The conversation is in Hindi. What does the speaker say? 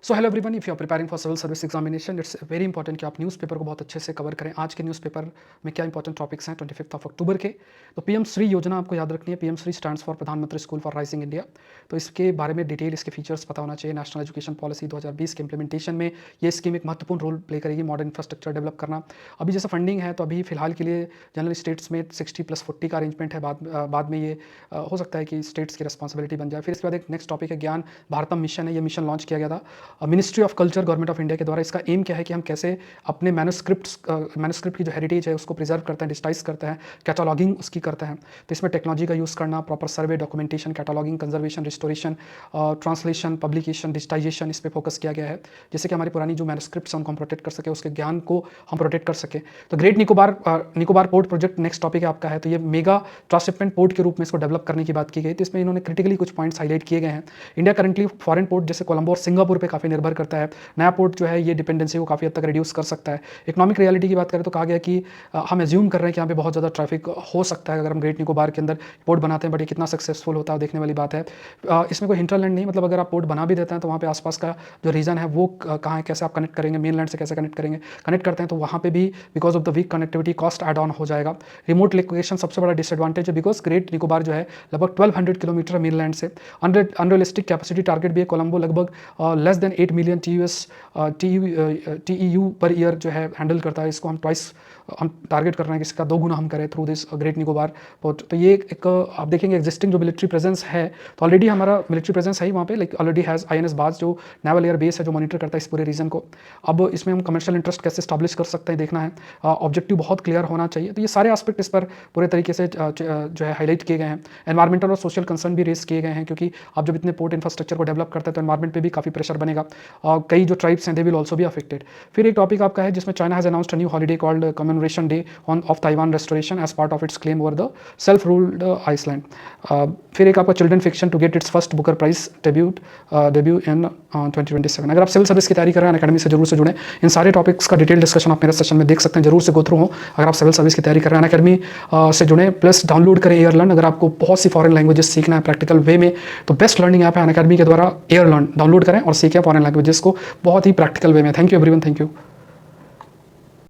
So hello everyone, if you are preparing for civil service examination, it's very important कि आप न्यूज़पेपर को बहुत अच्छे से कवर करें। आज के न्यूज़पेपर में क्या इंपॉर्टेंट टॉपिक्स हैं 25 अक्टूबर के। तो पीएम श्री योजना आपको याद रखनी है। पीएम श्री स्टैंड्स फॉर प्रधानमंत्री स्कूल फॉर राइजिंग इंडिया। तो इसके बारे में डिटेल, इसके फीचर्स पता होना चाहिए। नेशनल एजुकेशन पॉलिसी 2020 के इंप्लीमेंटेशन में ये स्कीम एक महत्वपूर्ण रोल प्ले करेगी, मॉडर्न इंफ्रास्ट्रक्चर डेवलप करना। अभी जैसे फंडिंग है तो अभी फिलहाल के लिए जनरल स्टेट्स में 60+40 का अरेंजमेंट है। बाद में ये हो सकता है कि स्टेट्स की रिस्पॉन्सिबिलिटी बन जाए। फिर इसके बाद एक नेक्स्ट टॉपिक है ज्ञान भारतम मिशन है। ये मिशन लॉन्च किया गया था ministry of culture, government of India के द्वारा। इसका एम क्या है कि हम कैसे अपने मैन्युस्क्रिप्ट की जो हेरिटेज है उसको प्रिजर्व करते हैं, डिजिटाइज करते हैं, कैटालॉगिंग उसकी करते हैं। तो इसमें टेक्नोलॉजी का यूज़ करना, proper survey, documentation, cataloguing, conservation, restoration, translation, publication, digitisation, इस पर फोकस किया गया है, जिससे कि हमारी पुरानी जो मैन्युस्क्रिप्ट्स हैं उनको हम प्रोटेक्ट कर सके, उसके ज्ञान को हम प्रोटेक्ट कर सके। तो great Nicobar port project next topic आपका है। तो ये मेगा ट्रांसशिपमेंट पोर्ट के रूप में इसको डेवलप करने की बात की गई। तो इसमें इन्होंने क्रिटिकली कुछ पॉइंट्स हाईलाइट किए गए हैं। इंडिया करंटली फॉरेन पोर्ट जैसे कोलंबो और सिंगापुर पे काफ़ी निर्भर करता है। नया पोर्ट जो है ये डिपेंडेंसी को काफ़ी हद तक रिड्यूस कर सकता है। इकोनॉमिक रियलिटी की बात करें तो कहा गया कि हम एज्यूम कर रहे हैं कि यहाँ पे बहुत ज़्यादा ट्रैफिक हो सकता है अगर हम ग्रेट निकोबार के अंदर पोर्ट बनाते हैं, बट ये कितना सक्सेसफुल होता है देखने वाली बात है। इसमें कोई हिंटरलैंड नहीं, मतलब अगर आप पोर्ट बना भी देते हैं तो वहाँ पे आसपास का जो रीजन है वो कहाँ है, कैसे आप कनेक्ट करेंगे, मेनलैंड से कैसे कनेक्ट करते हैं तो वहाँ पे भी because of the weak connectivity cost add on हो जाएगा। रिमोट लोकेशन सबसे बड़ा डिसएडवांटेज है, बिकॉज ग्रेट निकोबार जो है लगभग 1200 किलोमीटर मेनलैंड से। अनरियलिस्टिक कैपेसिटी टारगेट भी है। कोलंबो लगभग less than 8 million TEU per year जो है हैंडल करता है। इसको हम ट्वाइस हम टारगेट कर रहे हैं कि इसका 2 गुना हम करें through this great Nicobar port. तो ये एक आप देखेंगे एग्जिस्टिंग जो मिलिट्री प्रेजेंस है, तो ऑलरेडी हमारा मिलिट्री प्रेजेंस है ही वहाँ पे, लाइक ऑलरेडी हैज़ INS बाज जो नेवल एयर बेस है जो मॉनिटर करता है इस पूरे रीजन को। अब इसमें हम कमर्शियल इंटरेस्ट कैसे स्टैब्लिश कर सकते हैं देखना है। ऑब्जेक्टिव बहुत क्लियर होना चाहिए। तो ये सारे एस्पेक्ट इस पर पूरे तरीके से जो है हाईलाइट किए गए हैं। एनवायरमेंटल और सोशल कंसर्न भी रेस किए गए हैं, क्योंकि आप जब इतने पोर्ट इंफ्रास्ट्रक्चर को डेवलप करते हैं तो एनवायरमेंट पे भी काफ़ी प्रेशर बनेगा। कई जो ट्राइब्स हैं they will also be affected. फिर एक टॉपिक आपका है जिसमें China has announced a new holiday called commemoration day of Taiwan restoration as part of its claim over the self ruled island. फिर एक आपका children fiction to get its first Booker prize debut in 2027। अगर आप सिविल सर्विस की तैयारी कर रहे हैं अकेडमी से जरूर से जुड़ें। इन सारे टॉपिक्स का डिटेल डिस्कशन आप मेरे सेशन में देख सकते हैं, जरूर से गो थ्रू हो। अगर आप सिविल सर्विस की तैयारी कर रहे हैं अकेडमी से जुड़ें, प्लस डाउनलोड करें एयरलर्न। अगर आपको बहुत सी फॉरेन लैंग्वेजेस सीखना है प्रैक्टिकल वे में तो बेस्ट लर्निंग ऐप है अकेडमी के द्वारा एयरलर्न। डाउनलोड करें और सीखें फॉरेन लैंग्वेजेस को बहुत ही प्रैक्टिकल वे में। Thank you everyone, thank you.